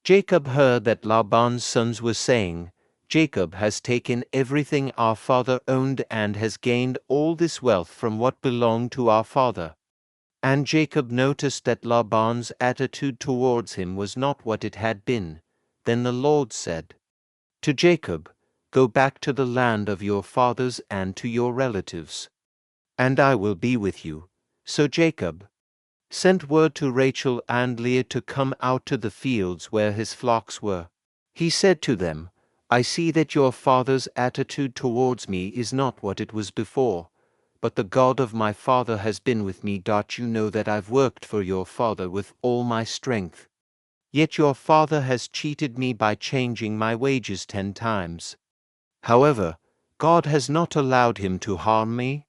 Jacob heard that Laban's sons were saying, "Jacob has taken everything our father owned and has gained all this wealth from what belonged to our father." And Jacob noticed that Laban's attitude towards him was not what it had been. Then the Lord said to Jacob, "Go back to the land of your fathers and to your relatives, and I will be with you." So Jacob sent word to Rachel and Leah to come out to the fields where his flocks were. He said to them, "I see that your father's attitude towards me is not what it was before, but the God of my father has been with me. You know that I've worked for your father with all my strength. Yet your father has cheated me by changing my wages 10 times. However, God has not allowed him to harm me.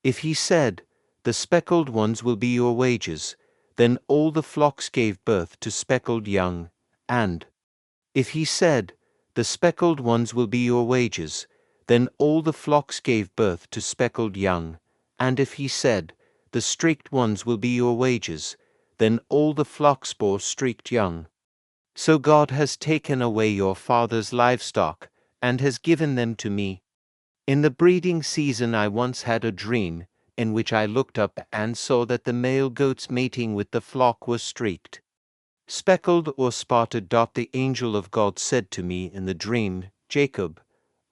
If he said, 'The speckled ones will be your wages,' then all the flocks gave birth to speckled young, and if he said, 'The speckled ones will be your wages,' then all the flocks gave birth to speckled young, and if he said, 'The streaked ones will be your wages,' then all the flocks bore streaked young. So God has taken away your father's livestock, and has given them to me. In the breeding season I once had a dream, in which I looked up and saw that the male goats mating with the flock were streaked, speckled or spotted. The angel of God said to me in the dream, 'Jacob.'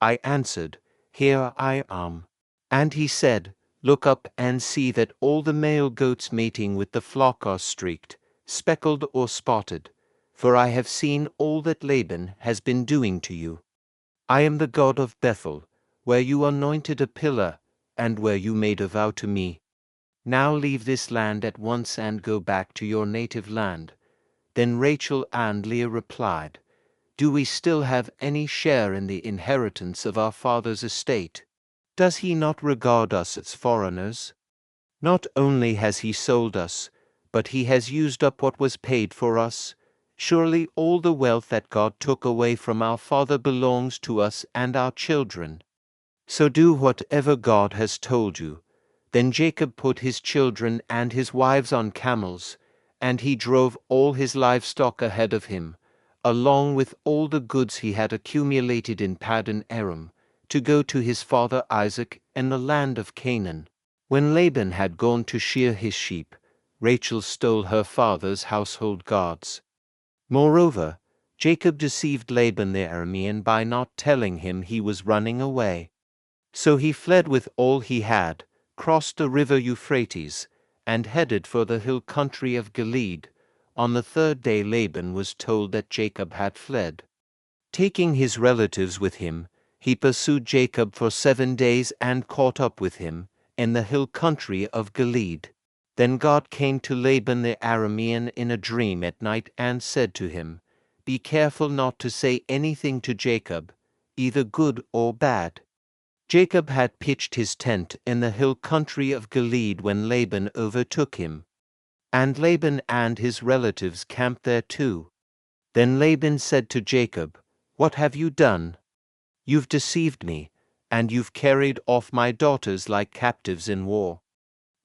I answered, 'Here I am.' And he said, 'Look up and see that all the male goats mating with the flock are streaked, speckled or spotted, for I have seen all that Laban has been doing to you. I am the God of Bethel, where you anointed a pillar, and where you made a vow to me. Now leave this land at once and go back to your native land.' Then Rachel and Leah replied, 'Do we still have any share in the inheritance of our father's estate? Does he not regard us as foreigners? Not only has he sold us, but he has used up what was paid for us. Surely all the wealth that God took away from our father belongs to us and our children. So do whatever God has told you.' Then Jacob put his children and his wives on camels, and he drove all his livestock ahead of him, along with all the goods he had accumulated in Paddan Aram, to go to his father Isaac in the land of Canaan. When Laban had gone to shear his sheep, Rachel stole her father's household gods. Moreover, Jacob deceived Laban the Aramean by not telling him he was running away. So he fled with all he had, crossed the river Euphrates, and headed for the hill country of Gilead. On the 3rd day Laban was told that Jacob had fled. Taking his relatives with him, he pursued Jacob for 7 days and caught up with him in the hill country of Gilead. Then God came to Laban the Aramean in a dream at night and said to him, "Be careful not to say anything to Jacob, either good or bad." Jacob had pitched his tent in the hill country of Gilead when Laban overtook him, and Laban and his relatives camped there too. Then Laban said to Jacob, "What have you done? You've deceived me, and you've carried off my daughters like captives in war.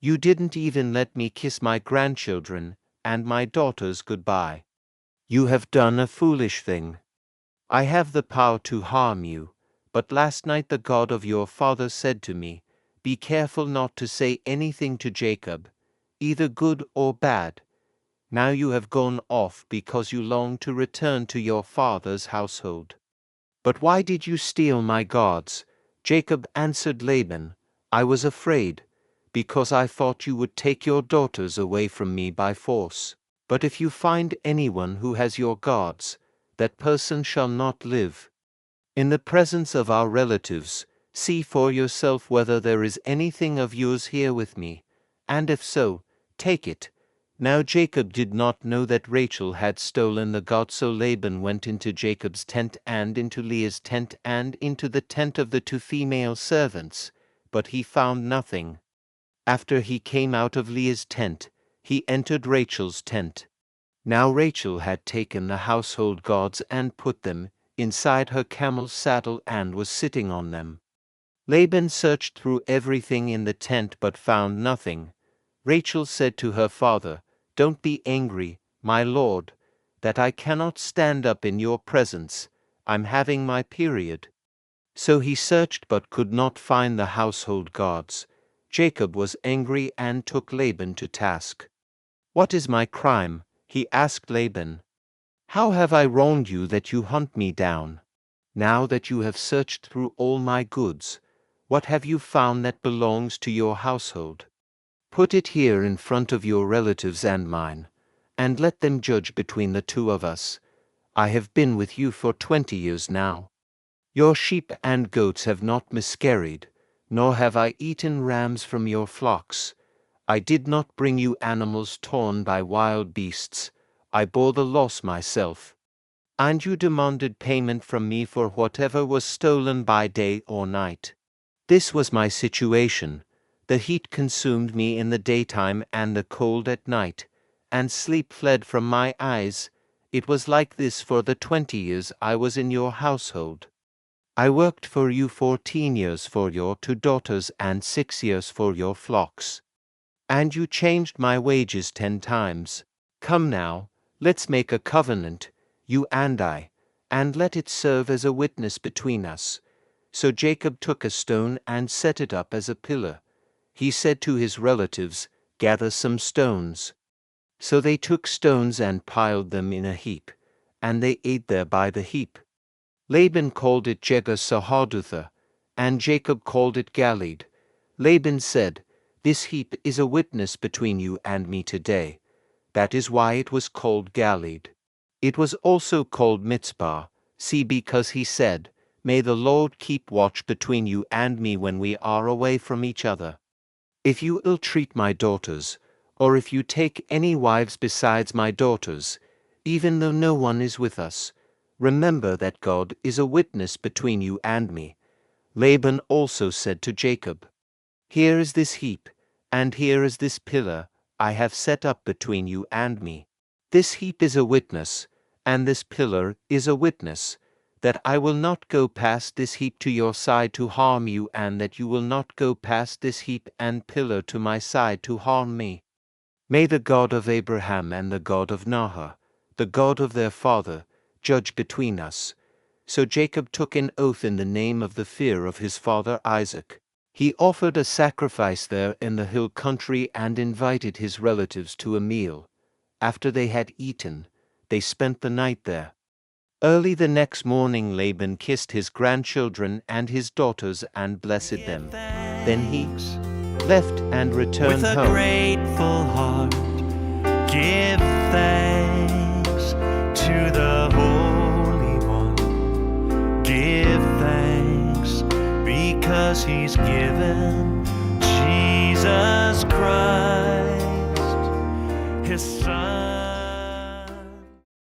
You didn't even let me kiss my grandchildren and my daughters goodbye. You have done a foolish thing. I have the power to harm you, but last night the God of your father said to me, 'Be careful not to say anything to Jacob, either good or bad.' Now you have gone off because you long to return to your father's household. But why did you steal my gods?" Jacob answered Laban, "I was afraid, because I thought you would take your daughters away from me by force. But if you find anyone who has your gods, that person shall not live. In the presence of our relatives, see for yourself whether there is anything of yours here with me, and if so, take it." Now Jacob did not know that Rachel had stolen the gods, so Laban went into Jacob's tent and into Leah's tent and into the tent of the 2 female servants, but he found nothing. After he came out of Leah's tent, he entered Rachel's tent. Now Rachel had taken the household gods and put them inside her camel's saddle and was sitting on them. Laban searched through everything in the tent but found nothing. Rachel said to her father, "Don't be angry, my lord. that I cannot stand up in your presence. I'm having my period." So he searched but could not find the household gods. Jacob was angry and took Laban to task. "What is my crime?" he asked Laban. "How have I wronged you that you hunt me down? Now that you have searched through all my goods, what have you found that belongs to your household? Put it here in front of your relatives and mine, and let them judge between the two of us. I have been with you for 20 years now. Your sheep and goats have not miscarried, nor have I eaten rams from your flocks. I did not bring you animals torn by wild beasts. I bore the loss myself. And you demanded payment from me for whatever was stolen by day or night. This was my situation. The heat consumed me in the daytime and the cold at night, and sleep fled from my eyes. It was like this for the 20 years I was in your household. I worked for you 14 years for your 2 daughters and 6 years for your flocks. And you changed my wages 10 times. Come now, let's make a covenant, you and I, and let it serve as a witness between us." So Jacob took a stone and set it up as a pillar. He said to his relatives, "Gather some stones." So they took stones and piled them in a heap, and they ate there by the heap. Laban called it Jegar-sahadutha, and Jacob called it Galeed. Laban said, "This heap is a witness between you and me today." That is why it was called Galeed. It was also called Mitzpah, see, because he said, "May the Lord keep watch between you and me when we are away from each other. If you ill-treat my daughters, or if you take any wives besides my daughters, even though no one is with us, remember that God is a witness between you and me." Laban also said to Jacob, "Here is this heap, and here is this pillar I have set up between you and me. This heap is a witness, and this pillar is a witness, that I will not go past this heap to your side to harm you, and that you will not go past this heap and pillar to my side to harm me. May the God of Abraham and the God of Nahor, the God of their father, judge between us." So Jacob took an oath in the name of the fear of his father Isaac. He offered a sacrifice there in the hill country and invited his relatives to a meal. After they had eaten, they spent the night there. Early the next morning Laban kissed his grandchildren and his daughters and blessed them. Then he left and returned with a home. grateful heart. Give thanks to the Holy One. Give thanks because He's given Jesus Christ, His Son.